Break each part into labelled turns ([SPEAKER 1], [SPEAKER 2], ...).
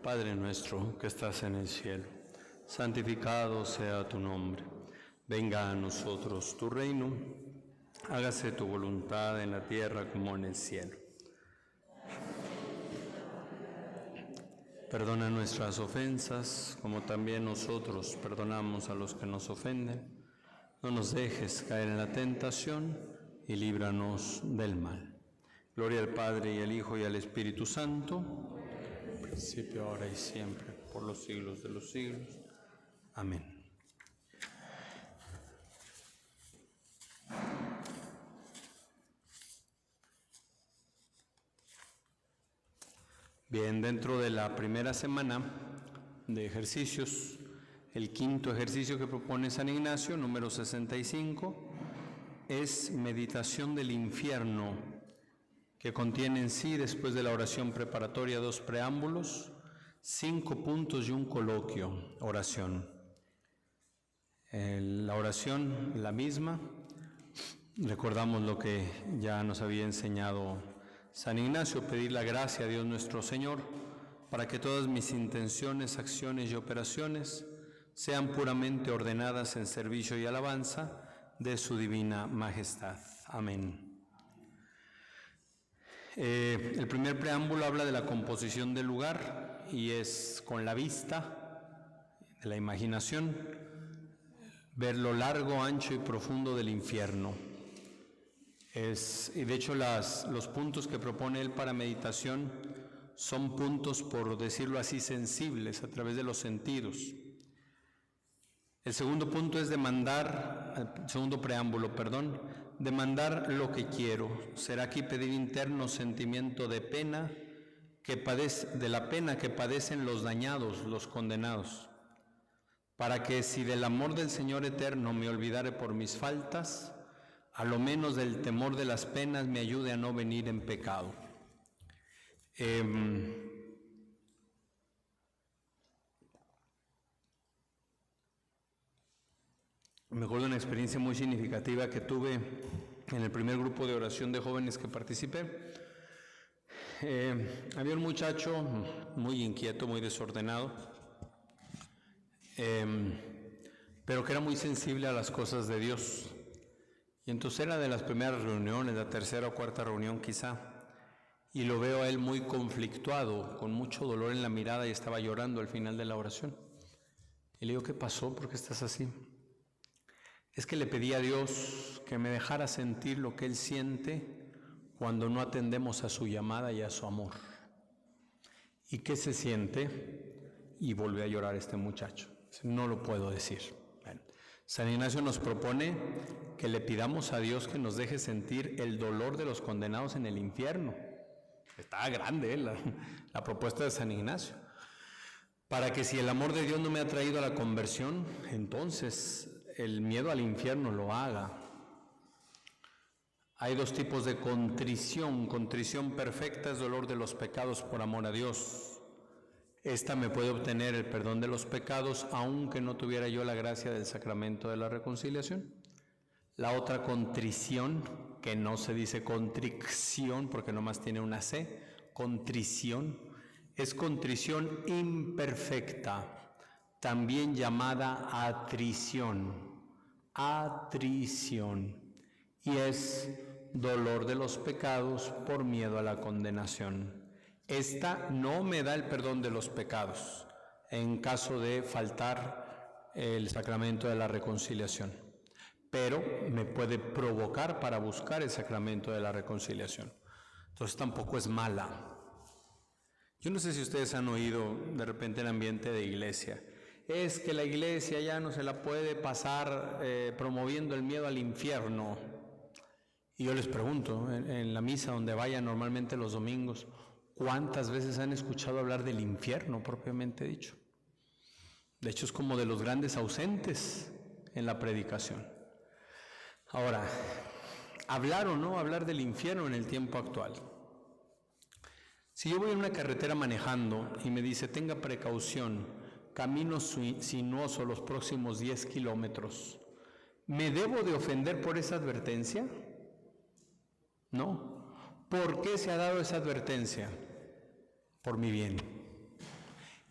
[SPEAKER 1] Padre nuestro que estás en el cielo, santificado sea tu nombre. Venga a nosotros tu reino, hágase tu voluntad en la tierra como en el cielo. Perdona nuestras ofensas, como también nosotros perdonamos a los que nos ofenden. No nos dejes caer en la tentación y líbranos del mal. Gloria al Padre, y al Hijo, y al Espíritu Santo, principio, ahora y siempre, por los siglos de los siglos. Amén. Bien, dentro de la primera semana de ejercicios, el quinto ejercicio que propone San Ignacio, número 65, es meditación del infierno, que contiene en sí, después de la oración preparatoria, 2 preámbulos, 5 puntos y un coloquio, oración. La oración, la misma, recordamos lo que ya nos había enseñado San Ignacio, pedir la gracia a Dios nuestro Señor para que todas mis intenciones, acciones y operaciones sean puramente ordenadas en servicio y alabanza de su divina majestad. Amén. El primer preámbulo habla de la composición del lugar y es con la vista, de la imaginación, ver lo largo, ancho y profundo del infierno. Y de hecho los puntos que propone él para meditación son puntos, por decirlo así, sensibles a través de los sentidos. El segundo punto es segundo preámbulo, demandar lo que quiero. Será aquí pedir interno sentimiento de pena, de la pena que padecen los dañados, los condenados, para que si del amor del Señor eterno me olvidare por mis faltas, a lo menos del temor de las penas me ayude a no venir en pecado. Me acuerdo de una experiencia muy significativa que tuve en el primer grupo de oración de jóvenes que participé. Había un muchacho muy inquieto, muy desordenado, pero que era muy sensible a las cosas de Dios. Y entonces era de las primeras reuniones, la tercera o cuarta reunión quizá, y lo veo a él muy conflictuado, con mucho dolor en la mirada, y estaba llorando al final de la oración. Y le digo, ¿qué pasó? ¿Por qué estás así? Es que le pedí a Dios que me dejara sentir lo que Él siente cuando no atendemos a su llamada y a su amor. ¿Y qué se siente? Y volvió a llorar este muchacho. No lo puedo decir. Bueno, San Ignacio nos propone que le pidamos a Dios que nos deje sentir el dolor de los condenados en el infierno. Está grande la propuesta de San Ignacio. Para que si el amor de Dios no me ha traído a la conversión, entonces el miedo al infierno lo haga. Hay 2 tipos de contrición. Contrición perfecta es dolor de los pecados por amor a Dios. Esta me puede obtener el perdón de los pecados, aunque no tuviera yo la gracia del sacramento de la reconciliación. La otra contrición, que no se dice contrición porque nomás tiene una C, contrición, es contrición imperfecta, también llamada atrición, y es dolor de los pecados por miedo a la condenación. Esta no me da el perdón de los pecados en caso de faltar el sacramento de la reconciliación, pero me puede provocar para buscar el sacramento de la reconciliación. Entonces tampoco es mala. Yo no sé si ustedes han oído de repente el ambiente de iglesia. Es que la iglesia ya no se la puede pasar promoviendo el miedo al infierno. Y yo les pregunto, en la misa donde vayan normalmente los domingos, ¿cuántas veces han escuchado hablar del infierno propiamente dicho? De hecho es como de los grandes ausentes en la predicación. Ahora, hablar o no hablar del infierno en el tiempo actual. Si yo voy en una carretera manejando y me dice, tenga precaución, camino sinuoso los próximos 10 kilómetros, ¿me debo de ofender por esa advertencia? No. ¿Por qué se ha dado esa advertencia? Por mi bien.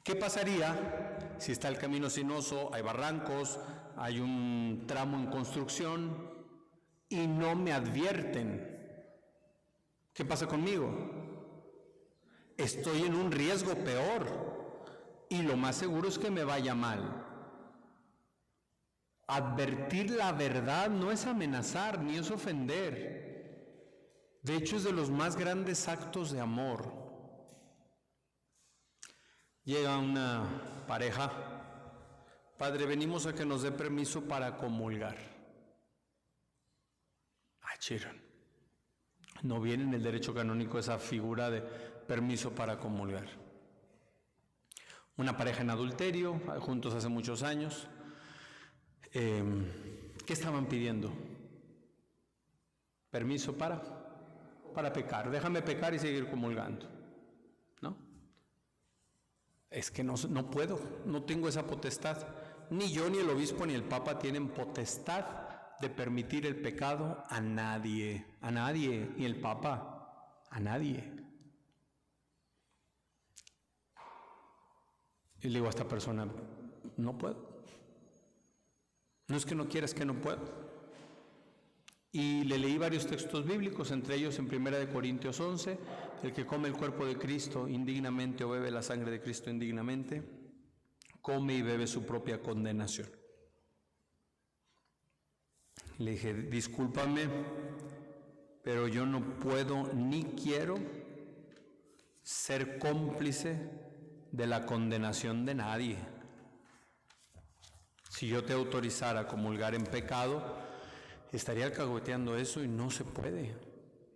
[SPEAKER 1] ¿Qué pasaría si está el camino sinuoso, hay barrancos, hay un tramo en construcción y no me advierten? ¿Qué pasa conmigo? Estoy en un riesgo peor y lo más seguro es que me vaya mal. Advertir la verdad no es amenazar ni es ofender. De hecho, es de los más grandes actos de amor. Llega una pareja: padre, venimos a que nos dé permiso para comulgar. Chiron. No viene en el derecho canónico esa figura de permiso para comulgar. Una pareja en adulterio, juntos hace muchos años. ¿Qué estaban pidiendo? Permiso para pecar. Déjame pecar y seguir comulgando, ¿no? Es que no puedo, no tengo esa potestad. Ni yo, ni el obispo, ni el papa tienen potestad de permitir el pecado a nadie, ni el papa, a nadie. Y le digo a esta persona: no puedo. No es que no quiera, es que no puedo. Y le leí varios textos bíblicos, entre ellos en 1 Corintios 11, el que come el cuerpo de Cristo indignamente o bebe la sangre de Cristo indignamente, come y bebe su propia condenación. Le dije: discúlpame, pero yo no puedo ni quiero ser cómplice de la condenación de nadie. Si yo te autorizara a comulgar en pecado, estaría alcahueteando eso y no se puede.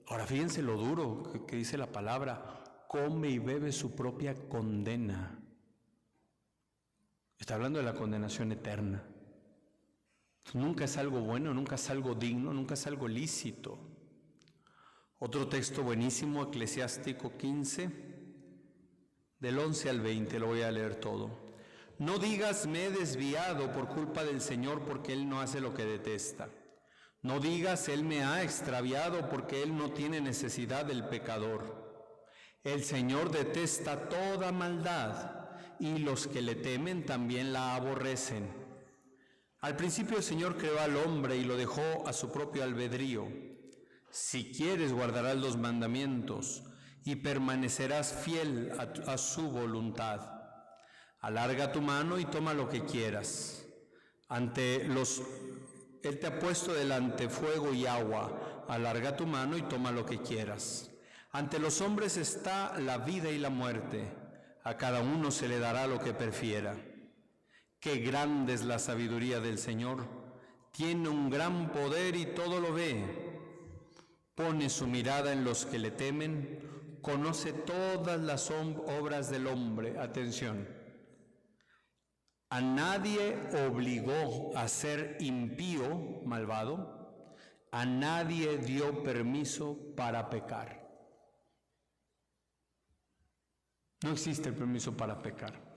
[SPEAKER 1] Ahora fíjense lo duro que dice la palabra: come y bebe su propia condena. Está hablando de la condenación eterna. Nunca es algo bueno, nunca es algo digno, nunca es algo lícito. Otro texto buenísimo, Eclesiástico 15, del 11 al 20, lo voy a leer todo. No digas me he desviado por culpa del Señor, porque Él no hace lo que detesta. No digas Él me ha extraviado, porque Él no tiene necesidad del pecador. El Señor detesta toda maldad, y los que le temen también la aborrecen. Al principio el Señor creó al hombre y lo dejó a su propio albedrío. Si quieres, guardarás los mandamientos y permanecerás fiel a su voluntad. Alarga tu mano y toma lo que quieras. Él te ha puesto delante fuego y agua. Alarga tu mano y toma lo que quieras. Ante los hombres está la vida y la muerte. A cada uno se le dará lo que prefiera. Qué grande es la sabiduría del Señor. Tiene un gran poder y todo lo ve. Pone su mirada en los que le temen. Conoce todas las obras del hombre. Atención. A nadie obligó a ser impío, malvado. A nadie dio permiso para pecar. No existe el permiso para pecar.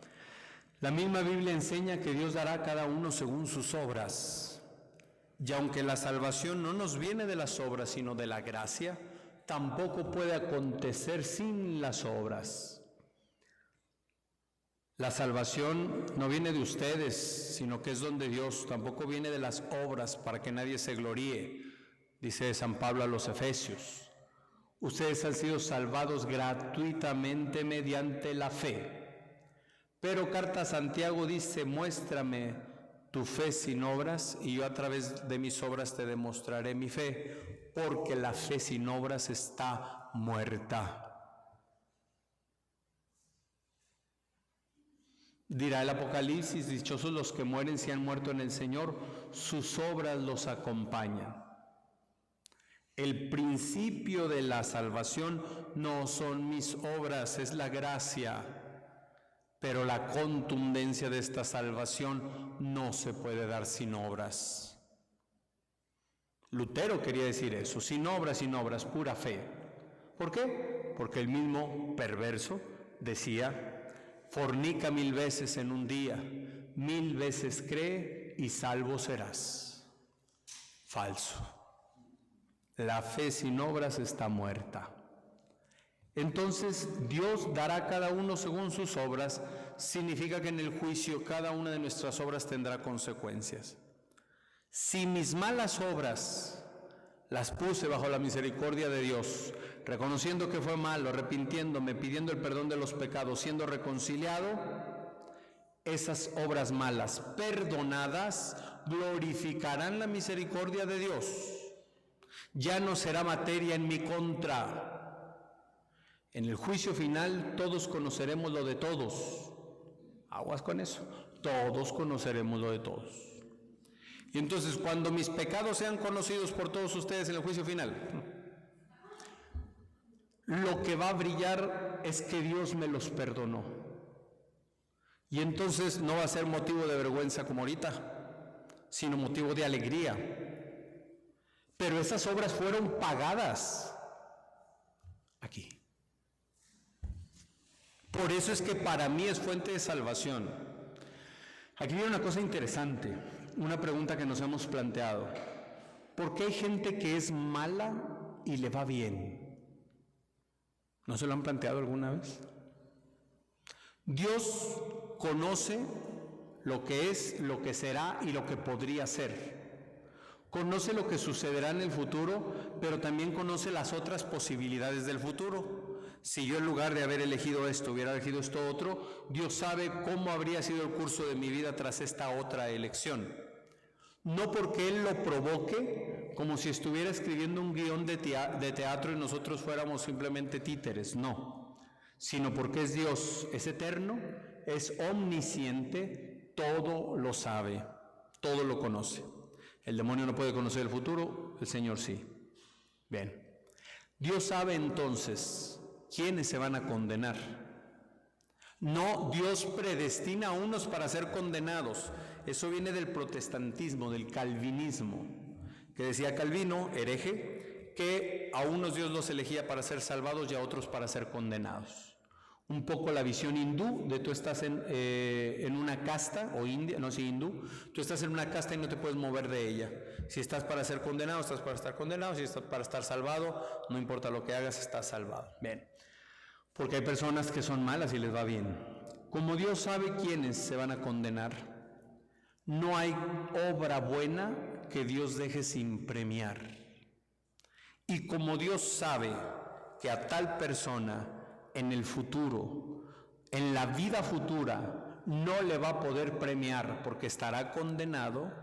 [SPEAKER 1] La misma Biblia enseña que Dios dará a cada uno según sus obras. Y aunque la salvación no nos viene de las obras, sino de la gracia, tampoco puede acontecer sin las obras. La salvación no viene de ustedes, sino que es don de Dios. Tampoco viene de las obras para que nadie se gloríe, dice San Pablo a los Efesios. Ustedes han sido salvados gratuitamente mediante la fe. Pero carta a Santiago dice: muéstrame tu fe sin obras y yo a través de mis obras te demostraré mi fe, porque la fe sin obras está muerta. Dirá el Apocalipsis: dichosos los que mueren si han muerto en el Señor, sus obras los acompañan. El principio de la salvación no son mis obras, es la gracia, pero la contundencia de esta salvación no se puede dar sin obras. Lutero quería decir eso: sin obras, pura fe. ¿Por qué? Porque el mismo perverso decía: fornica 1000 veces en un día, 1000 veces cree y salvo serás. Falso. La fe sin obras está muerta. Entonces Dios dará a cada uno según sus obras. Significa que en el juicio cada una de nuestras obras tendrá consecuencias. Si mis malas obras las puse bajo la misericordia de Dios, reconociendo que fue malo, arrepintiéndome, pidiendo el perdón de los pecados, siendo reconciliado, esas obras malas perdonadas glorificarán la misericordia de Dios. Ya no será materia en mi contra. En el juicio final todos conoceremos lo de todos. Aguas con eso. Todos conoceremos lo de todos. Y entonces, cuando mis pecados sean conocidos por todos ustedes en el juicio final, lo que va a brillar es que Dios me los perdonó. Y entonces no va a ser motivo de vergüenza como ahorita, sino motivo de alegría. Pero esas obras fueron pagadas aquí. Por eso es que para mí es fuente de salvación. Aquí viene una cosa interesante, una pregunta que nos hemos planteado. ¿Por qué hay gente que es mala y le va bien? ¿No se lo han planteado alguna vez? Dios conoce lo que es, lo que será y lo que podría ser. Conoce lo que sucederá en el futuro, pero también conoce las otras posibilidades del futuro. Si yo en lugar de haber elegido esto, hubiera elegido esto otro, Dios sabe cómo habría sido el curso de mi vida tras esta otra elección. No porque Él lo provoque, como si estuviera escribiendo un guión de teatro y nosotros fuéramos simplemente títeres, no. Sino porque es Dios, es eterno, es omnisciente, todo lo sabe, todo lo conoce. El demonio no puede conocer el futuro, el Señor sí. Bien. Dios sabe entonces quiénes se van a condenar. No, Dios predestina a unos para ser condenados. Eso viene del protestantismo, del calvinismo, que decía Calvino, hereje, que a unos Dios los elegía para ser salvados y a otros para ser condenados. Un poco la visión hindú de tú estás en una casta, o india, no sé, hindú, tú estás en una casta y no te puedes mover de ella. Si estás para ser condenado, estás para estar condenado. Si estás para estar salvado, no importa lo que hagas, estás salvado. Bien, porque hay personas que son malas y les va bien. Como Dios sabe quiénes se van a condenar, no hay obra buena que Dios deje sin premiar. Y como Dios sabe que a tal persona en el futuro, en la vida futura, no le va a poder premiar porque estará condenado,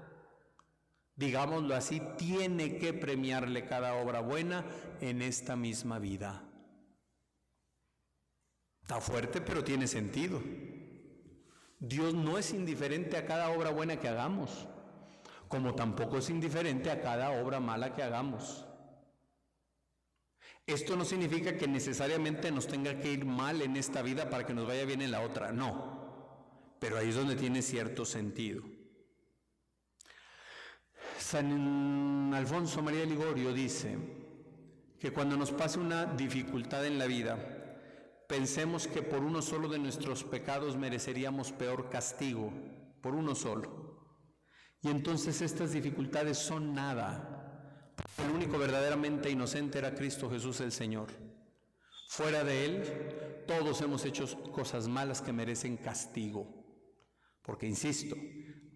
[SPEAKER 1] digámoslo así, tiene que premiarle cada obra buena en esta misma vida. Está fuerte, pero tiene sentido. Dios no es indiferente a cada obra buena que hagamos, como tampoco es indiferente a cada obra mala que hagamos. Esto no significa que necesariamente nos tenga que ir mal en esta vida para que nos vaya bien en la otra, no. Pero ahí es donde tiene cierto sentido. San Alfonso María de Ligorio dice que cuando nos pase una dificultad en la vida, pensemos que por uno solo de nuestros pecados mereceríamos peor castigo, por uno solo. Y entonces estas dificultades son nada. El único verdaderamente inocente era Cristo Jesús el Señor. Fuera de Él, todos hemos hecho cosas malas que merecen castigo. Porque, insisto,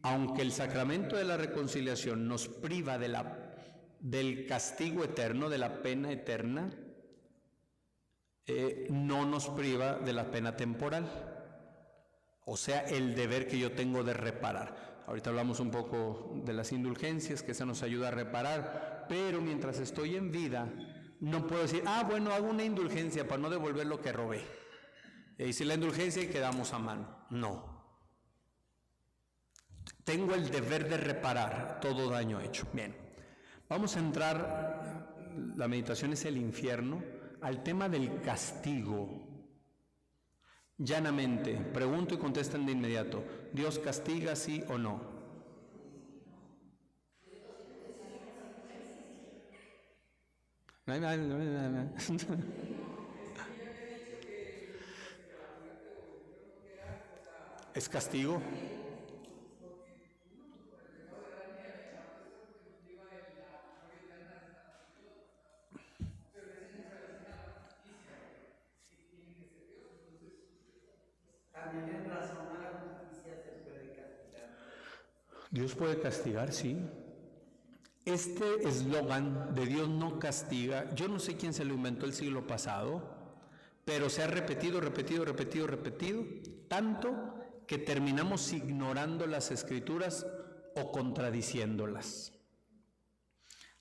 [SPEAKER 1] aunque el sacramento de la reconciliación nos priva del castigo eterno, de la pena eterna, no nos priva de la pena temporal. O sea, el deber que yo tengo de reparar. Ahorita hablamos un poco de las indulgencias, que eso nos ayuda a reparar, pero mientras estoy en vida, no puedo decir, bueno, hago una indulgencia para no devolver lo que robé. Hice la indulgencia y quedamos a mano. No. Tengo el deber de reparar todo daño hecho. Bien, vamos a entrar, la meditación es el infierno, al tema del castigo. Llanamente, pregunto y contestan de inmediato, ¿Dios castiga sí o no? ¿Es castigo? Dios puede castigar, sí. Este eslogan de Dios no castiga, yo no sé quién se lo inventó el siglo pasado, pero se ha repetido, tanto que terminamos ignorando las Escrituras o contradiciéndolas.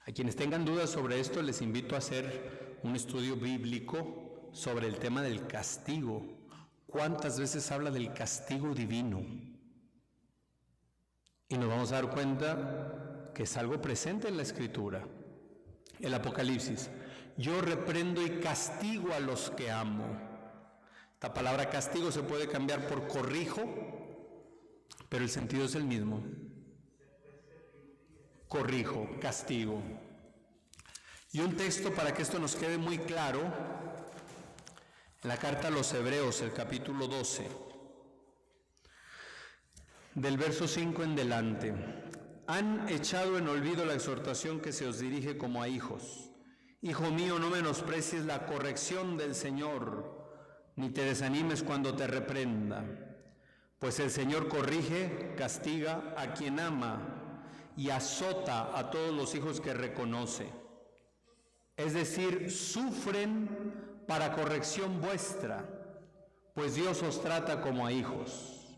[SPEAKER 1] A quienes tengan dudas sobre esto, les invito a hacer un estudio bíblico sobre el tema del castigo. ¿Cuántas veces habla del castigo divino? Y nos vamos a dar cuenta que es algo presente en la Escritura. El Apocalipsis: yo reprendo y castigo a los que amo. Esta palabra castigo se puede cambiar por corrijo, pero el sentido es el mismo. Corrijo, castigo. Y un texto para que esto nos quede muy claro, en la carta a los Hebreos, el capítulo 12, del verso 5 en delante. Han echado en olvido la exhortación que se os dirige como a hijos. Hijo mío, no menosprecies la corrección del Señor, ni te desanimes cuando te reprenda. Pues el Señor corrige, castiga a quien ama y azota a todos los hijos que reconoce. Es decir, sufren para corrección vuestra, pues Dios os trata como a hijos.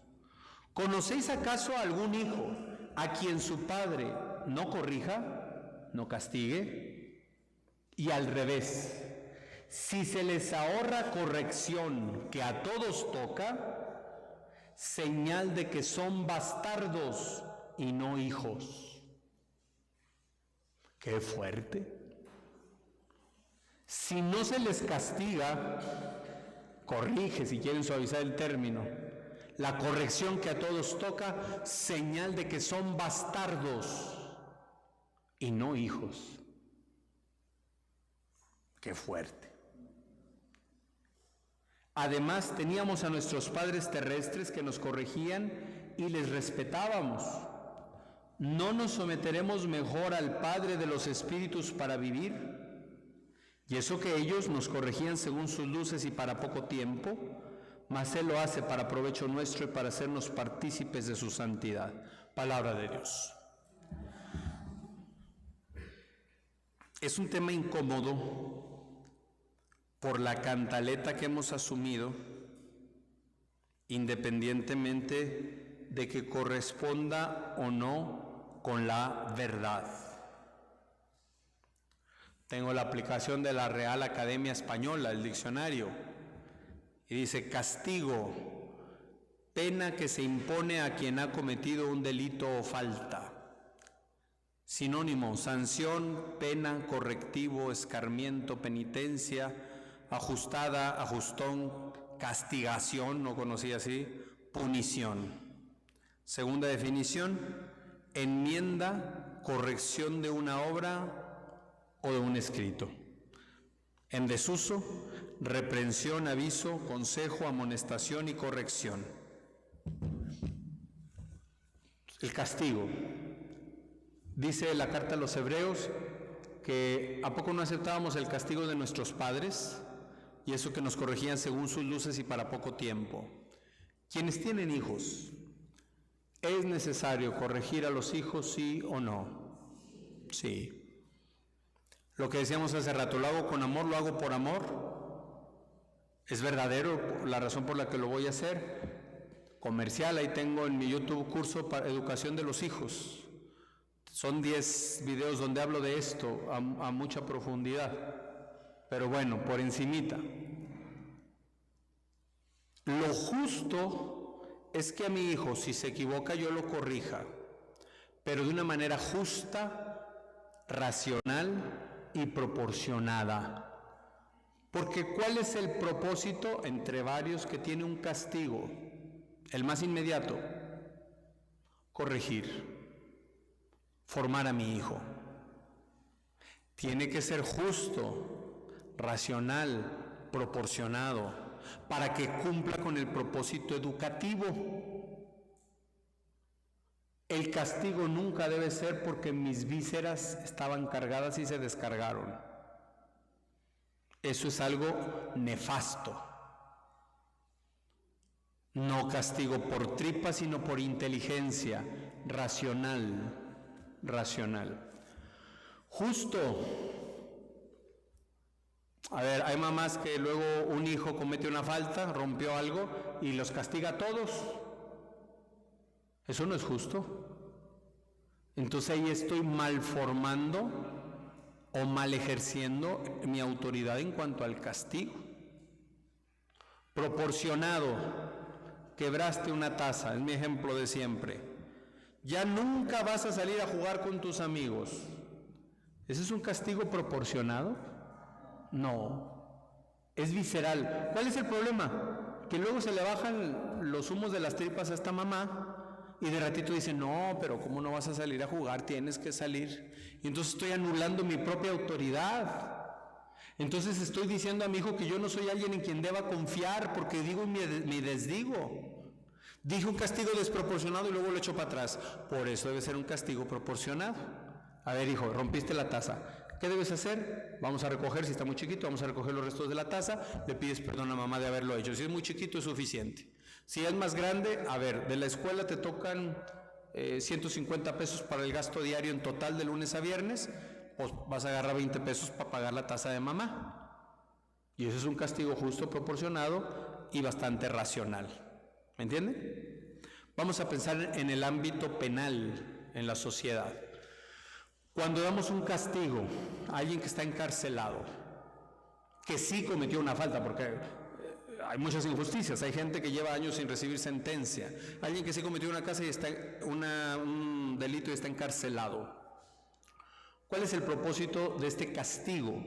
[SPEAKER 1] ¿Conocéis acaso a algún hijo a quien su padre no corrija, no castigue? Y al revés, si se les ahorra corrección que a todos toca, señal de que son bastardos y no hijos. ¡Qué fuerte! Si no se les castiga, corrige, si quieren suavizar el término, la corrección que a todos toca, señal de que son bastardos y no hijos. ¡Qué fuerte! Además, teníamos a nuestros padres terrestres que nos corregían y les respetábamos. ¿No nos someteremos mejor al Padre de los Espíritus para vivir? Y eso que ellos nos corregían según sus luces y para poco tiempo, mas Él lo hace para provecho nuestro y para hacernos partícipes de su santidad. Palabra de Dios. Es un tema incómodo por la cantaleta que hemos asumido, independientemente de que corresponda o no con la verdad. Tengo la aplicación de la Real Academia Española, el diccionario, y dice: castigo, pena que se impone a quien ha cometido un delito o falta. Sinónimo: sanción, pena, correctivo, escarmiento, penitencia, ajustada, ajustón, castigación, no conocía así, punición. Segunda definición: enmienda, corrección de una obra o de un escrito. En desuso: reprensión, aviso, consejo, amonestación y corrección. El castigo. Dice la carta a los Hebreos que ¿a poco no aceptábamos el castigo de nuestros padres? Y eso que nos corregían según sus luces y para poco tiempo. Quienes tienen hijos, ¿es necesario corregir a los hijos, sí o no? Sí. Lo que decíamos hace rato, ¿lo hago con amor, lo hago por amor? ¿Es verdadero la razón por la que lo voy a hacer? Comercial, ahí tengo en mi YouTube curso para educación de los hijos. Son 10 videos donde hablo de esto a mucha profundidad, pero bueno, por encimita. Lo justo es que a mi hijo, si se equivoca, yo lo corrija, pero de una manera justa, racional y proporcionada. Porque ¿cuál es el propósito, entre varios, que tiene un castigo? El más inmediato: corregir, formar a mi hijo. Tiene que ser justo, racional, proporcionado, para que cumpla con el propósito educativo. El castigo nunca debe ser porque mis vísceras estaban cargadas y se descargaron. Eso es algo nefasto. No castigo por tripa, sino por inteligencia, racional. Justo. A ver, hay mamás que luego un hijo comete una falta, rompió algo y los castiga a todos. Eso no es justo. Entonces ahí estoy mal formando o mal ejerciendo mi autoridad en cuanto al castigo. Proporcionado, quebraste una taza, es mi ejemplo de siempre. Ya nunca vas a salir a jugar con tus amigos. ¿Ese es un castigo proporcionado? No, es visceral. ¿Cuál es el problema? Que luego se le bajan los humos de las tripas a esta mamá y de ratito dice, no, pero ¿cómo no vas a salir a jugar? Tienes que salir. Y entonces estoy anulando mi propia autoridad. Entonces estoy diciendo a mi hijo que yo no soy alguien en quien deba confiar porque digo mi desdigo. Dije un castigo desproporcionado y luego lo echo para atrás. Por eso debe ser un castigo proporcionado. A ver, hijo, rompiste la taza. ¿Qué debes hacer? Vamos a recoger, si está muy chiquito, vamos a recoger los restos de la taza, le pides perdón a mamá de haberlo hecho. Si es muy chiquito es suficiente. Si es más grande, a ver, de la escuela te tocan 150 pesos para el gasto diario en total de lunes a viernes, pues vas a agarrar 20 pesos para pagar la taza de mamá. Y eso es un castigo justo, proporcionado y bastante racional. ¿Me entiende? Vamos a pensar en el ámbito penal, en la sociedad. Cuando damos un castigo a alguien que está encarcelado, que sí cometió una falta, porque hay muchas injusticias, hay gente que lleva años sin recibir sentencia, alguien que sí cometió un delito y está encarcelado. ¿Cuál es el propósito de este castigo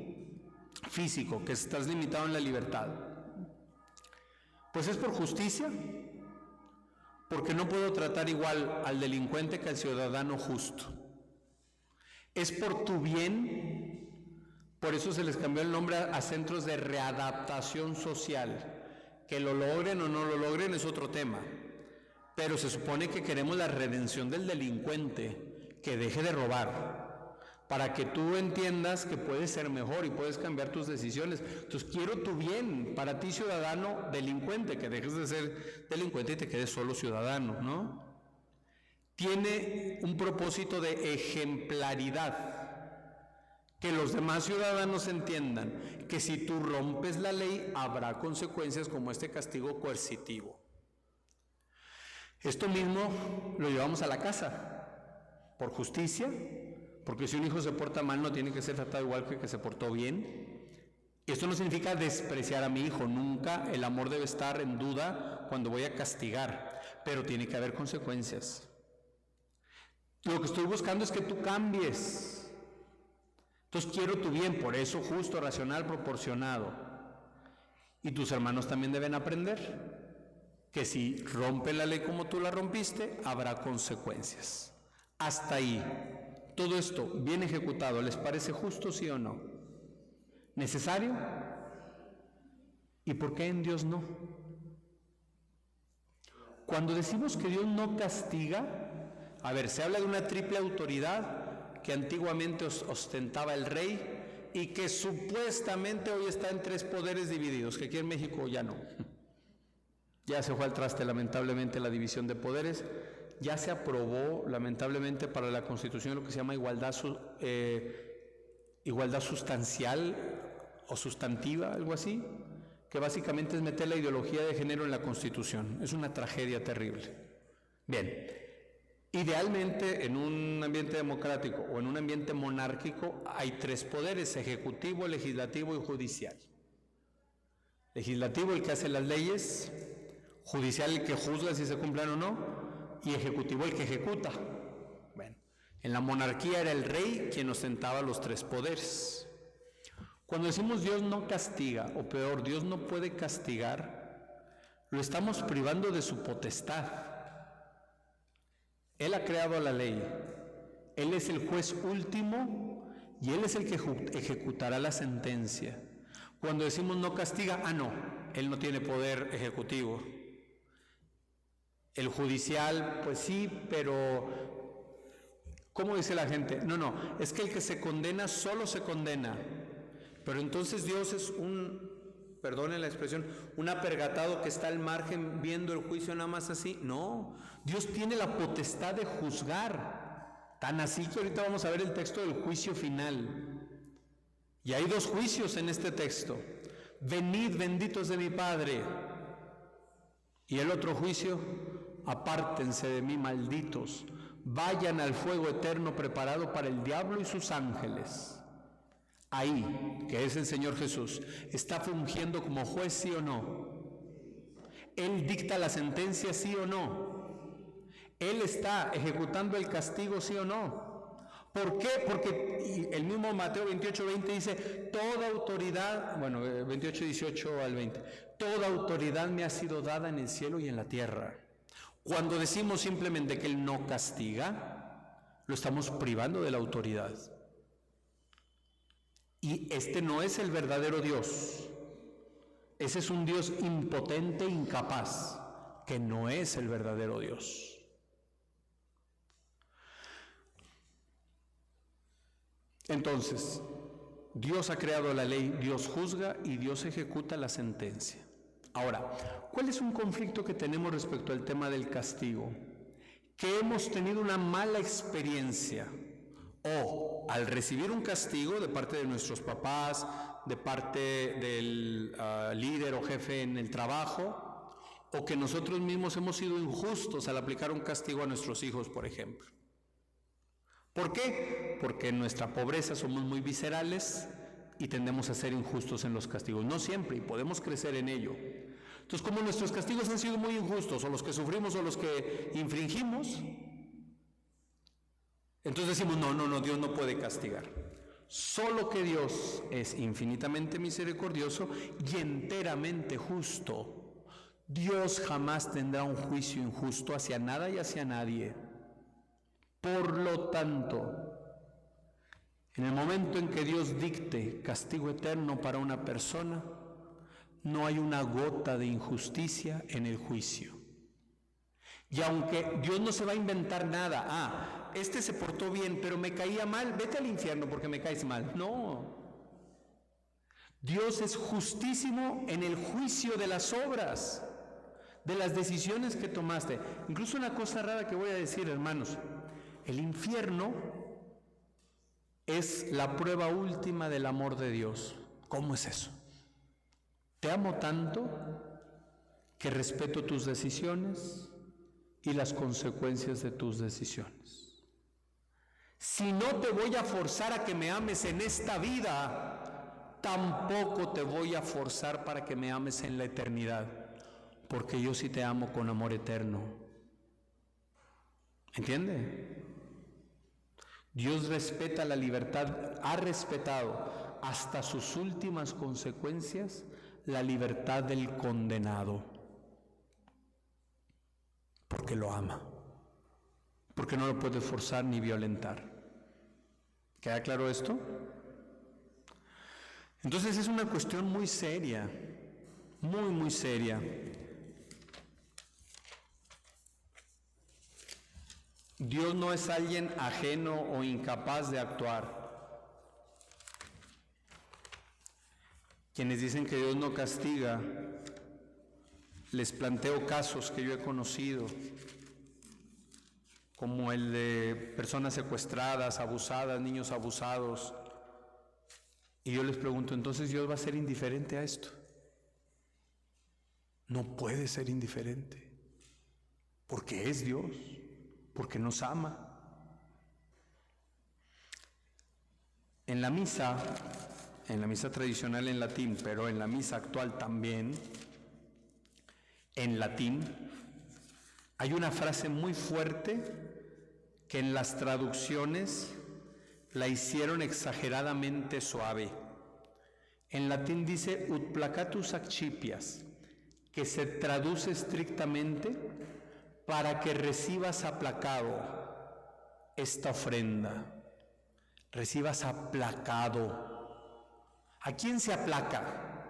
[SPEAKER 1] físico, que estás limitado en la libertad? Pues es por justicia, porque no puedo tratar igual al delincuente que al ciudadano justo. Es por tu bien, por eso se les cambió el nombre a centros de readaptación social. Que lo logren o no lo logren es otro tema, pero se supone que queremos la redención del delincuente, que deje de robar, para que tú entiendas que puedes ser mejor y puedes cambiar tus decisiones. Entonces quiero tu bien, para ti ciudadano delincuente, que dejes de ser delincuente y te quedes solo ciudadano, ¿no? Tiene un propósito de ejemplaridad, que los demás ciudadanos entiendan que si tú rompes la ley habrá consecuencias como este castigo coercitivo. Esto mismo lo llevamos a la casa, por justicia, porque si un hijo se porta mal no tiene que ser tratado igual que el que se portó bien. Esto no significa despreciar a mi hijo, nunca el amor debe estar en duda cuando voy a castigar, pero tiene que haber consecuencias. Lo que estoy buscando es que tú cambies. Entonces quiero tu bien, por eso justo, racional, proporcionado. Y tus hermanos también deben aprender que si rompen la ley como tú la rompiste, habrá consecuencias. Hasta ahí. Todo esto bien ejecutado, ¿les parece justo, sí o no? ¿Necesario? ¿Y por qué en Dios no? Cuando decimos que Dios no castiga, a ver, se habla de una triple autoridad que antiguamente ostentaba el rey y que supuestamente hoy está en 3 poderes divididos, que aquí en México ya no. Ya se fue al traste lamentablemente la división de poderes, ya se aprobó lamentablemente para la Constitución lo que se llama igualdad sustancial o sustantiva, algo así, que básicamente es meter la ideología de género en la Constitución. Es una tragedia terrible. Bien. Idealmente, en un ambiente democrático o en un ambiente monárquico hay 3 poderes: ejecutivo, legislativo y judicial. Legislativo, el que hace las leyes; judicial, el que juzga si se cumplen o no; y ejecutivo, el que ejecuta. Bueno, en la monarquía era el rey quien ostentaba los 3 poderes. Cuando decimos Dios no castiga, o peor, Dios no puede castigar, lo estamos privando de su potestad. Él ha creado la ley, Él es el juez último y Él es el que ejecutará la sentencia. Cuando decimos no castiga, no, Él no tiene poder ejecutivo. El judicial, pues sí, pero ¿cómo dice la gente? No, es que el que se condena solo se condena. Pero entonces Dios es un perdonen la expresión, un apergatado que está al margen viendo el juicio nada más así. No, Dios tiene la potestad de juzgar. Tan así que ahorita vamos a ver el texto del juicio final. Y hay dos juicios en este texto. Venid, benditos de mi Padre. Y el otro juicio, apártense de mí, malditos. Vayan al fuego eterno preparado para el diablo y sus ángeles. Ahí, que es el Señor Jesús, ¿está fungiendo como juez, sí o no? ¿Él dicta la sentencia, sí o no? ¿Él está ejecutando el castigo, sí o no? ¿Por qué? Porque el mismo Mateo 28:20 dice, toda autoridad, bueno, 28:18 al 20, toda autoridad me ha sido dada en el cielo y en la tierra. Cuando decimos simplemente que Él no castiga, lo estamos privando de la autoridad. Y este no es el verdadero Dios. Ese es un Dios impotente e incapaz, que no es el verdadero Dios. Entonces, Dios ha creado la ley, Dios juzga y Dios ejecuta la sentencia. Ahora, ¿cuál es un conflicto que tenemos respecto al tema del castigo? Que hemos tenido una mala experiencia, o al recibir un castigo de parte de nuestros papás, de parte del líder o jefe en el trabajo, o que nosotros mismos hemos sido injustos al aplicar un castigo a nuestros hijos, por ejemplo. ¿Por qué? Porque en nuestra pobreza somos muy viscerales y tendemos a ser injustos en los castigos. No siempre, y podemos crecer en ello. Entonces, como nuestros castigos han sido muy injustos, o los que sufrimos o los que infringimos, entonces decimos, no, Dios no puede castigar. Solo que Dios es infinitamente misericordioso y enteramente justo. Dios jamás tendrá un juicio injusto hacia nada y hacia nadie. Por lo tanto, en el momento en que Dios dicte castigo eterno para una persona, no hay una gota de injusticia en el juicio. Y aunque Dios no se va a inventar nada, este se portó bien, pero me caía mal, vete al infierno porque me caes mal. No. Dios es justísimo en el juicio de las obras, de las decisiones que tomaste. Incluso una cosa rara que voy a decir, hermanos. El infierno es la prueba última del amor de Dios. ¿Cómo es eso? Te amo tanto que respeto tus decisiones y las consecuencias de tus decisiones. Si no te voy a forzar a que me ames en esta vida, tampoco te voy a forzar para que me ames en la eternidad, porque yo sí te amo con amor eterno. ¿Entiende? Dios respeta la libertad, ha respetado hasta sus últimas consecuencias la libertad del condenado, porque lo ama, porque no lo puede forzar ni violentar. ¿Queda claro esto? Entonces es una cuestión muy seria, muy seria. Dios no es alguien ajeno o incapaz de actuar. Quienes dicen que Dios no castiga, les planteo casos que yo he conocido, como el de personas secuestradas, abusadas, niños abusados. Y yo les pregunto, ¿entonces Dios va a ser indiferente a esto? No puede ser indiferente, porque es Dios. Porque nos ama. En la misa tradicional en latín, pero en la misa actual también, en latín, hay una frase muy fuerte que en las traducciones la hicieron exageradamente suave. En latín dice ut placatus accipias, que se traduce estrictamente para que recibas aplacado esta ofrenda. Recibas aplacado. ¿A quién se aplaca?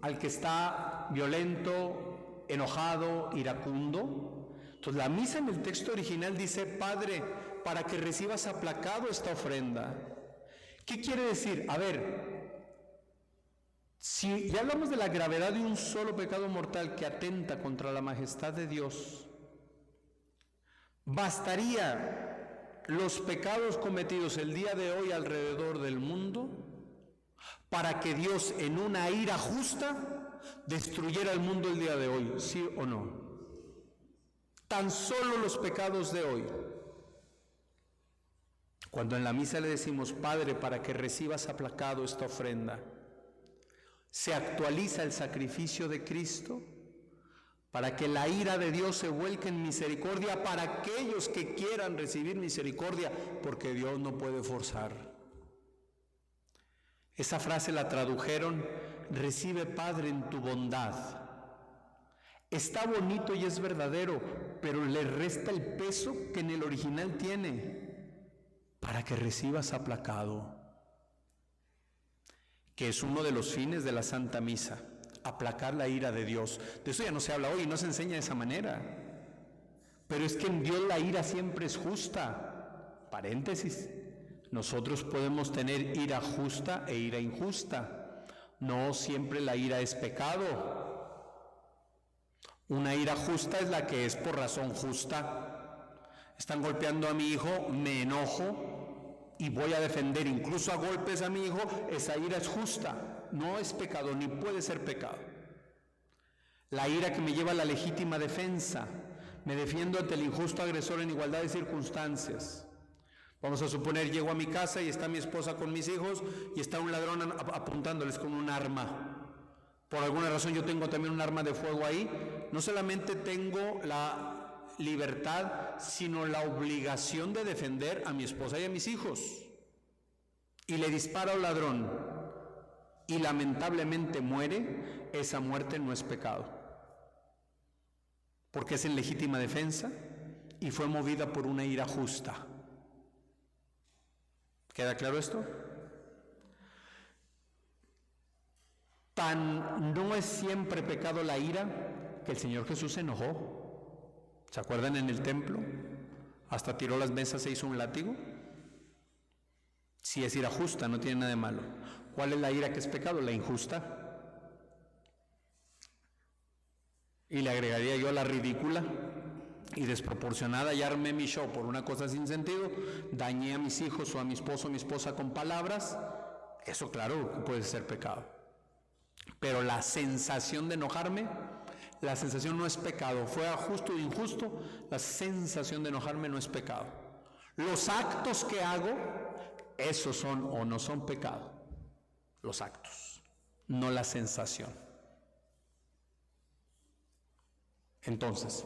[SPEAKER 1] Al que está violento, enojado, iracundo. Entonces la misa en el texto original dice, Padre, para que recibas aplacado esta ofrenda. ¿Qué quiere decir? A ver, Si ya hablamos de la gravedad de un solo pecado mortal que atenta contra la majestad de Dios, ¿bastaría los pecados cometidos el día de hoy alrededor del mundo para que Dios en una ira justa destruyera el mundo el día de hoy? ¿Sí o no? Tan solo los pecados de hoy. Cuando en la misa le decimos, Padre, para que recibas aplacado esta ofrenda, se actualiza el sacrificio de Cristo para que la ira de Dios se vuelque en misericordia para aquellos que quieran recibir misericordia, porque Dios no puede forzar. Esa frase la tradujeron, recibe, Padre, en tu bondad. Está bonito y es verdadero, pero le resta el peso que en el original tiene, para que recibas aplacado, que es uno de los fines de la Santa Misa, aplacar la ira de Dios. De eso ya no se habla hoy, no se enseña de esa manera, pero es que en Dios la ira siempre es justa. Paréntesis, nosotros podemos tener ira justa e ira injusta, no siempre la ira es pecado. Una ira justa es la que es por razón justa. Están golpeando a mi hijo, me enojo y voy a defender incluso a golpes a mi hijo, esa ira es justa, no es pecado, ni puede ser pecado. La ira que me lleva a la legítima defensa, me defiendo ante el injusto agresor en igualdad de circunstancias. Vamos a suponer, llego a mi casa y está mi esposa con mis hijos y está un ladrón apuntándoles con un arma. Por alguna razón yo tengo también un arma de fuego ahí. No solamente tengo la libertad, sino la obligación de defender a mi esposa y a mis hijos. Y le dispara al ladrón y lamentablemente muere, esa muerte no es pecado, porque es en legítima defensa y fue movida por una ira justa. ¿Queda claro esto? Tan no es siempre pecado la ira que el Señor Jesús se enojó. ¿Se acuerdan en el templo? Hasta tiró las mesas, se hizo un látigo. Si es ira justa, no tiene nada de malo. ¿Cuál es la ira que es pecado? La injusta. Y le agregaría yo la ridícula y desproporcionada. Ya armé mi show por una cosa sin sentido, dañé a mis hijos o a mi esposo o mi esposa con palabras. Eso claro que puede ser pecado. Pero la sensación de enojarme, la sensación no es pecado. Fuera justo o injusto, la sensación de enojarme no es pecado. Los actos que hago, esos son o no son pecado. Los actos, no la sensación. Entonces,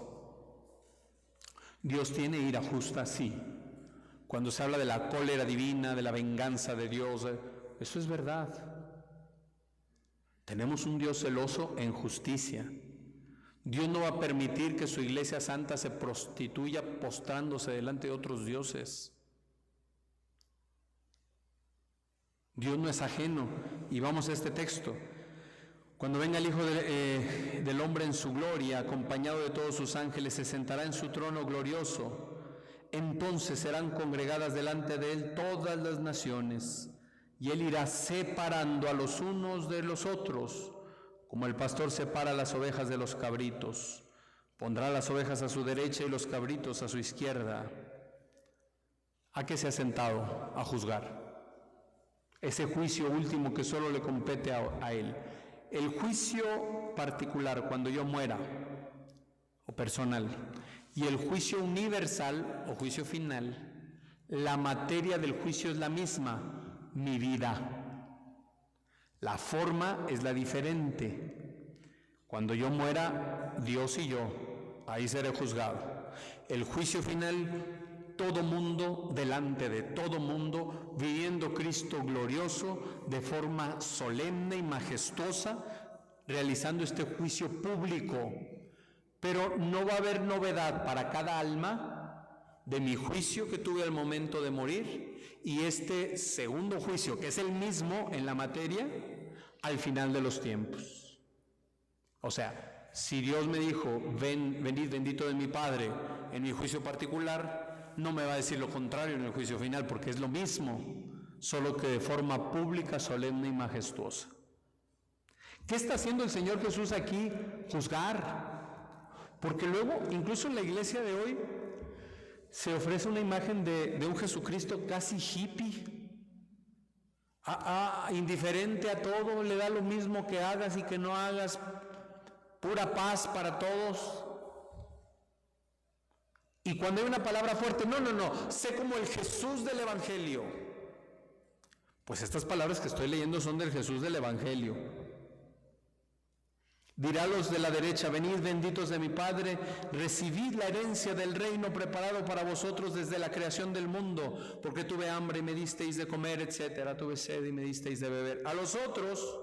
[SPEAKER 1] Dios tiene ira justa, sí. Cuando se habla de la cólera divina, de la venganza de Dios, eso es verdad. Tenemos un Dios celoso en justicia. Dios no va a permitir que su iglesia santa se prostituya postrándose delante de otros dioses. Dios no es ajeno. Y vamos a este texto. Cuando venga el Hijo del Hombre en su gloria, acompañado de todos sus ángeles, se sentará en su trono glorioso. Entonces serán congregadas delante de él todas las naciones, y él irá separando a los unos de los otros, como el pastor separa las ovejas de los cabritos. Pondrá las ovejas a su derecha y los cabritos a su izquierda. ¿A qué se ha sentado? A juzgar. Ese juicio último que solo le compete a él. El juicio particular cuando yo muera, o personal, y el juicio universal o juicio final, la materia del juicio es la misma. Mi vida. La forma es la diferente. Cuando yo muera, Dios y yo, ahí seré juzgado. El juicio final, todo mundo delante de todo mundo, viviendo Cristo glorioso de forma solemne y majestuosa, realizando este juicio público. Pero no va a haber novedad para cada alma de mi juicio que tuve al momento de morir y este segundo juicio, que es el mismo en la materia, al final de los tiempos. O sea, si Dios me dijo, venid bendito de mi Padre, en mi juicio particular, no me va a decir lo contrario en el juicio final, porque es lo mismo, solo que de forma pública, solemne y majestuosa. ¿Qué está haciendo el Señor Jesús aquí? Juzgar. Porque luego, incluso en la iglesia de hoy, se ofrece una imagen de un Jesucristo casi hippie, indiferente a todo, le da lo mismo que hagas y que no hagas, pura paz para todos. Y cuando hay una palabra fuerte, no, sé como el Jesús del Evangelio. Pues estas palabras que estoy leyendo son del Jesús del Evangelio. Dirá a los de la derecha: venid benditos de mi Padre, recibid la herencia del reino preparado para vosotros desde la creación del mundo, porque tuve hambre y me disteis de comer, etcétera, tuve sed y me disteis de beber. A los otros,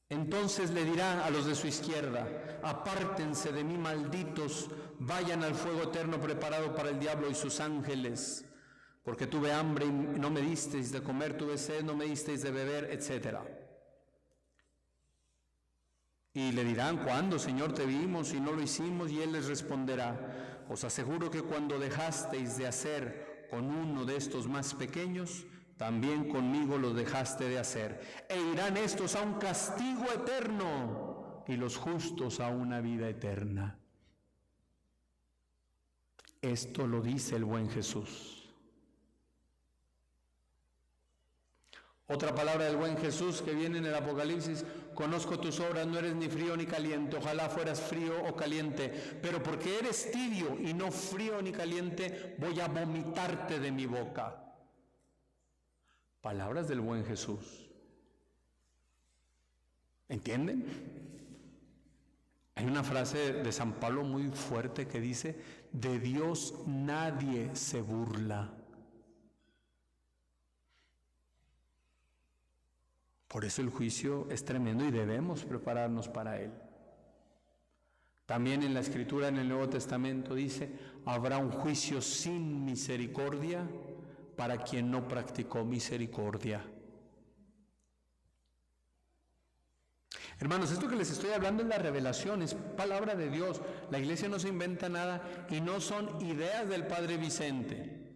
[SPEAKER 1] entonces le dirá a los de su izquierda: apártense de mí, malditos, vayan al fuego eterno preparado para el diablo y sus ángeles, porque tuve hambre y no me disteis de comer, tuve sed, no me disteis de beber, etcétera. Y le dirán: ¿cuándo, Señor, te vimos y no lo hicimos? Y Él les responderá: os aseguro que cuando dejasteis de hacer con uno de estos más pequeños, también conmigo lo dejaste de hacer. E irán estos a un castigo eterno y los justos a una vida eterna. Esto lo dice el buen Jesús. Otra palabra del buen Jesús que viene en el Apocalipsis: conozco tus obras, no eres ni frío ni caliente, ojalá fueras frío o caliente, pero porque eres tibio y no frío ni caliente, voy a vomitarte de mi boca. Palabras del buen Jesús. ¿Entienden? Hay una frase de San Pablo muy fuerte que dice: de Dios nadie se burla. Por eso el juicio es tremendo y debemos prepararnos para él. También en la Escritura, en el Nuevo Testamento, dice: habrá un juicio sin misericordia para quien no practicó misericordia. Hermanos, esto que les estoy hablando es la revelación, es palabra de Dios. La iglesia no se inventa nada y no son ideas del Padre Vicente.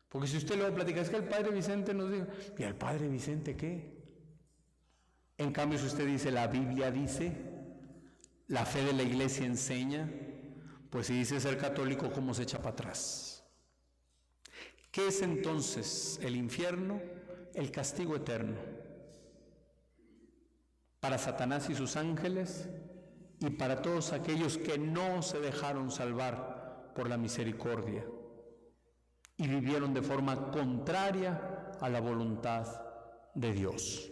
[SPEAKER 1] Porque si usted luego platica, es que el Padre Vicente nos dijo, ¿y el Padre Vicente qué? En cambio, si usted dice, la Biblia dice, la fe de la iglesia enseña, pues si dice ser católico, ¿cómo se echa para atrás? ¿Qué es entonces el infierno? El castigo eterno para Satanás y sus ángeles y para todos aquellos que no se dejaron salvar por la misericordia y vivieron de forma contraria a la voluntad de Dios.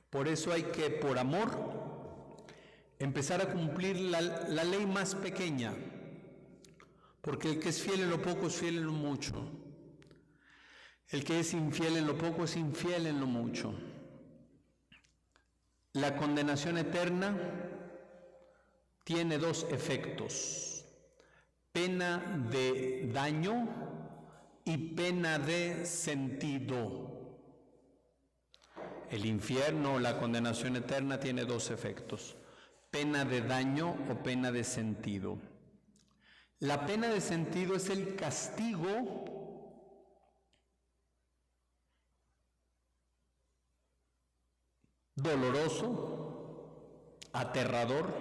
[SPEAKER 1] Por eso hay que, por amor, empezar a cumplir la ley más pequeña, porque el que es fiel en lo poco es fiel en lo mucho. El que es infiel en lo poco es infiel en lo mucho. La condenación eterna tiene dos efectos: pena de daño y pena de sentido. El infierno o la condenación eterna tiene dos efectos: pena de daño o pena de sentido. La pena de sentido es el castigo doloroso, aterrador,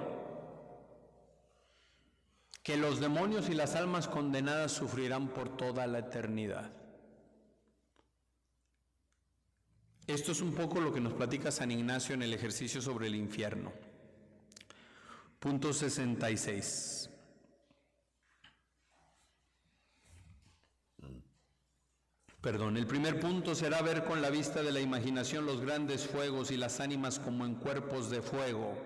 [SPEAKER 1] que los demonios y las almas condenadas sufrirán por toda la eternidad. Esto es un poco lo que nos platica San Ignacio en el ejercicio sobre el infierno. Punto 66. El primer punto será ver con la vista de la imaginación los grandes fuegos y las ánimas como en cuerpos de fuego.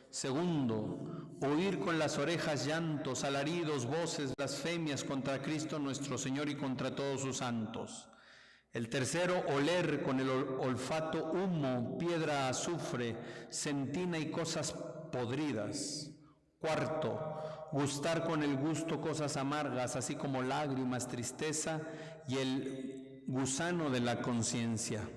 [SPEAKER 1] Segundo, oír con las orejas llantos, alaridos, voces, blasfemias contra Cristo nuestro Señor y contra todos sus santos. El tercero, oler con el olfato humo, piedra, azufre, sentina y cosas podridas. Cuarto, gustar con el gusto cosas amargas, así como lágrimas, tristeza y el gusano de la conciencia.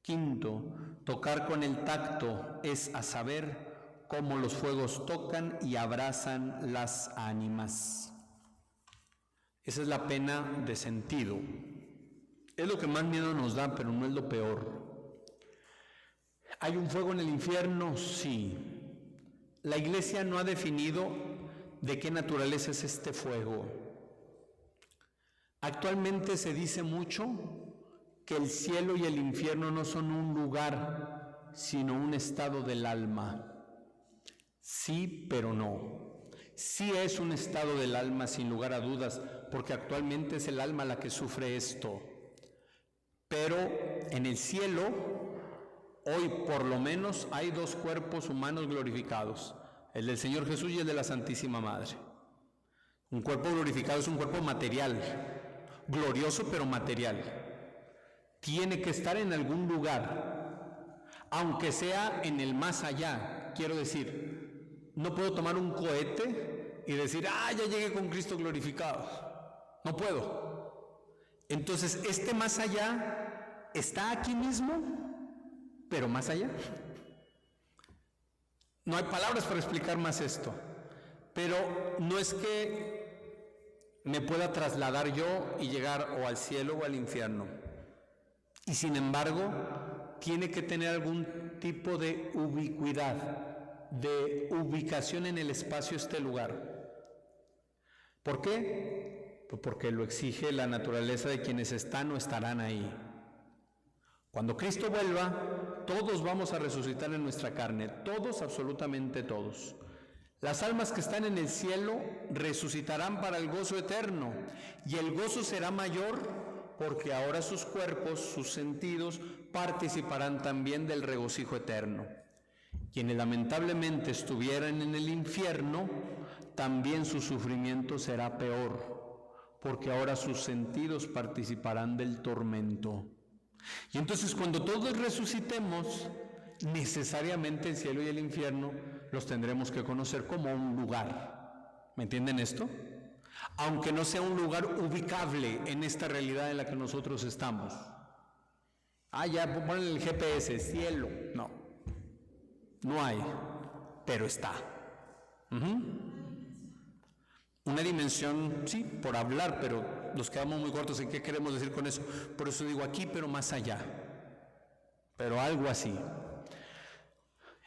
[SPEAKER 1] Quinto, tocar con el tacto, es a saber cómo los fuegos tocan y abrazan las ánimas. Esa es la pena de sentido. Es lo que más miedo nos da, pero no es lo peor. ¿Hay un fuego en el infierno? Sí. La Iglesia no ha definido de qué naturaleza es este fuego. Actualmente se dice mucho que el cielo y el infierno no son un lugar, sino un estado del alma. Sí, pero no. Sí es un estado del alma, sin lugar a dudas, porque actualmente es el alma la que sufre esto. Pero en el cielo, hoy por lo menos, hay dos cuerpos humanos glorificados, el del Señor Jesús y el de la Santísima Madre. Un cuerpo glorificado es un cuerpo material, glorioso pero material. Tiene que estar en algún lugar, aunque sea en el más allá. Quiero decir, no puedo tomar un cohete y decir, ya llegué con Cristo glorificado. No puedo. Entonces, este más allá está aquí mismo, pero más allá. No hay palabras para explicar más esto, pero no es que me pueda trasladar yo y llegar o al cielo o al infierno. Y sin embargo, tiene que tener algún tipo de ubicuidad, de ubicación en el espacio este lugar. ¿Por qué? Pues porque lo exige la naturaleza de quienes están o estarán ahí. Cuando Cristo vuelva, todos vamos a resucitar en nuestra carne, todos, absolutamente todos. Las almas que están en el cielo resucitarán para el gozo eterno, y el gozo será mayor porque ahora sus cuerpos, sus sentidos, participarán también del regocijo eterno. Quienes lamentablemente estuvieran en el infierno, también su sufrimiento será peor, porque ahora sus sentidos participarán del tormento. Y entonces cuando todos resucitemos, necesariamente el cielo y el infierno los tendremos que conocer como un lugar. ¿Me entienden esto? Aunque no sea un lugar ubicable en esta realidad en la que nosotros estamos. Ya ponen el GPS, cielo. No hay, pero está. Una dimensión, sí, por hablar, pero nos quedamos muy cortos en qué queremos decir con eso. Por eso digo aquí, pero más allá. Pero algo así.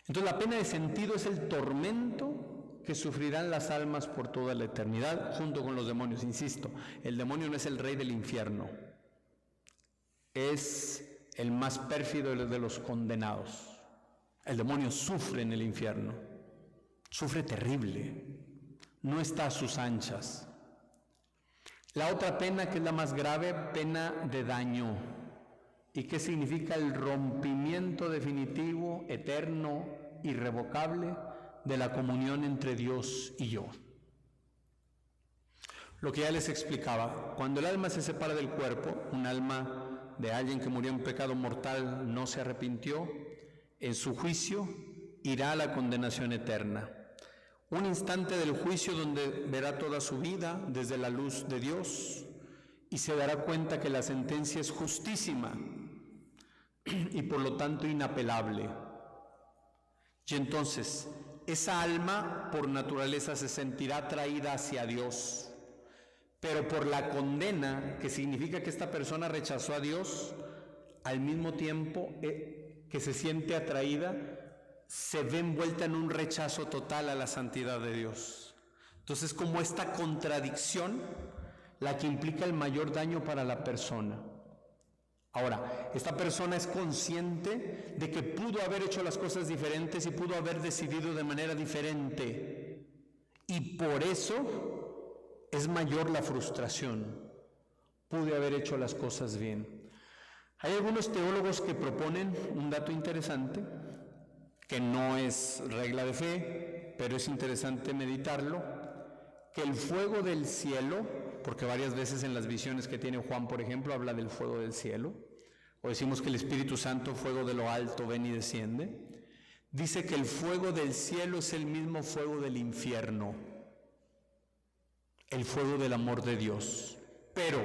[SPEAKER 1] Entonces la pena de sentido es el tormento que sufrirán las almas por toda la eternidad junto con los demonios. Insisto, el demonio no es el rey del infierno, es el más pérfido de los condenados. El demonio sufre en el infierno, sufre terrible, no está a sus anchas. La otra pena, que es la más grave, pena de daño. ¿Y qué significa? El rompimiento definitivo, eterno, irrevocable de la comunión entre Dios y yo. Lo que ya les explicaba, cuando el alma se separa del cuerpo, un alma de alguien que murió en pecado mortal no se arrepintió, en su juicio irá a la condenación eterna. Un instante del juicio donde verá toda su vida desde la luz de Dios y se dará cuenta que la sentencia es justísima y por lo tanto inapelable. Y entonces esa alma por naturaleza se sentirá atraída hacia Dios, pero por la condena, que significa que esta persona rechazó a Dios, al mismo tiempo que se siente atraída, se ve envuelta en un rechazo total a la santidad de Dios. Entonces, como esta contradicción la que implica el mayor daño para la persona. Ahora, esta persona es consciente de que pudo haber hecho las cosas diferentes y pudo haber decidido de manera diferente, y por eso es mayor la frustración. Pude haber hecho las cosas bien. Hay algunos teólogos que proponen un dato interesante, que no es regla de fe, pero es interesante meditarlo, que el fuego del cielo, porque varias veces en las visiones que tiene Juan, por ejemplo, habla del fuego del cielo, o decimos que el Espíritu Santo, fuego de lo alto, ven y desciende, dice que el fuego del cielo es el mismo fuego del infierno, el fuego del amor de Dios. Pero,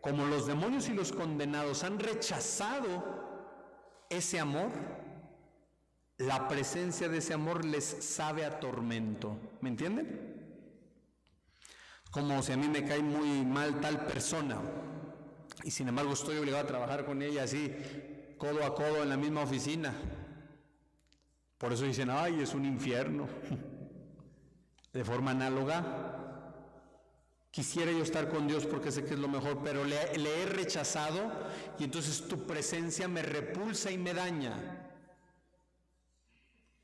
[SPEAKER 1] como los demonios y los condenados han rechazado ese amor, la presencia de ese amor les sabe a tormento. ¿Me entienden? como si a mí me cae muy mal tal persona y sin embargo estoy obligado a trabajar con ella así, codo a codo en la misma oficina. Por eso dicen, ay, es un infierno. De forma análoga, quisiera yo estar con Dios porque sé que es lo mejor, pero le he rechazado y entonces tu presencia me repulsa y me daña.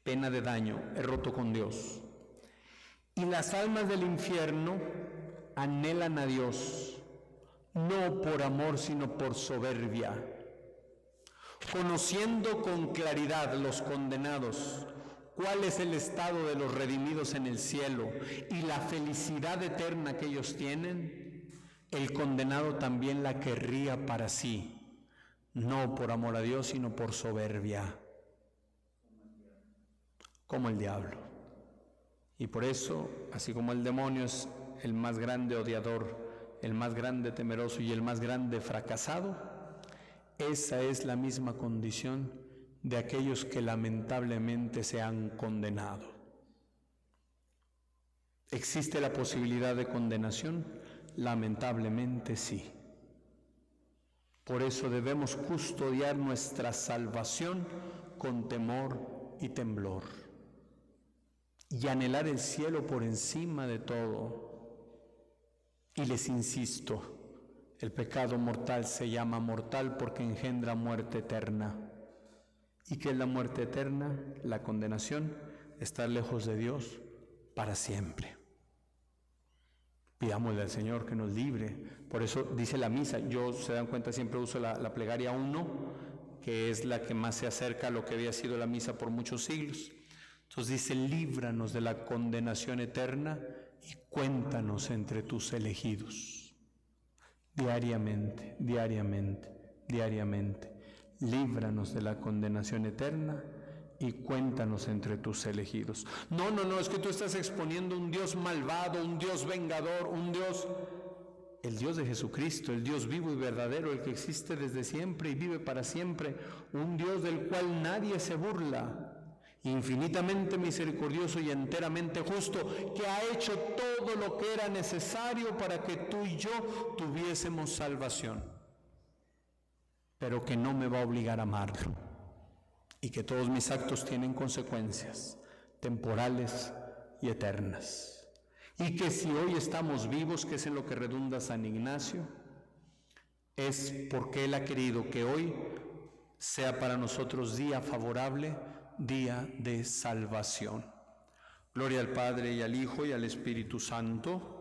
[SPEAKER 1] Pena de daño, he roto con Dios. Y las almas del infierno anhelan a Dios, no por amor, sino por soberbia. Conociendo con claridad los condenados, cuál es el estado de los redimidos en el cielo y la felicidad eterna que ellos tienen, el condenado también la querría para sí, no por amor a Dios, sino por soberbia, como el diablo. Y por eso, así como el demonio es el más grande odiador, el más grande temeroso y el más grande fracasado, esa es la misma condición de aquellos que lamentablemente se han condenado. ¿Existe la posibilidad de condenación? Lamentablemente sí. Por eso debemos custodiar nuestra salvación con temor y temblor y anhelar el cielo por encima de todo. Y les insisto, el pecado mortal se llama mortal porque engendra muerte eterna. ¿Y qué es la muerte eterna? La condenación, estar lejos de Dios para siempre. Pidámosle al Señor que nos libre. Por eso dice la misa, yo se dan cuenta siempre uso la plegaria 1, que es la que más se acerca a lo que había sido la misa por muchos siglos. Entonces dice, líbranos de la condenación eterna y cuéntanos entre tus elegidos. Diariamente, diariamente, diariamente. Líbranos de la condenación eterna y cuéntanos entre tus elegidos. No, es que tú estás exponiendo un Dios malvado, un Dios vengador, el Dios de Jesucristo, el Dios vivo y verdadero, el que existe desde siempre y vive para siempre, un Dios del cual nadie se burla, infinitamente misericordioso y enteramente justo, que ha hecho todo lo que era necesario para que tú y yo tuviésemos salvación, pero que no me va a obligar a amarlo, y que todos mis actos tienen consecuencias temporales y eternas, y que si hoy estamos vivos, que es en lo que redunda San Ignacio, es porque Él ha querido que hoy sea para nosotros día favorable, día de salvación. Gloria al Padre y al Hijo y al Espíritu Santo.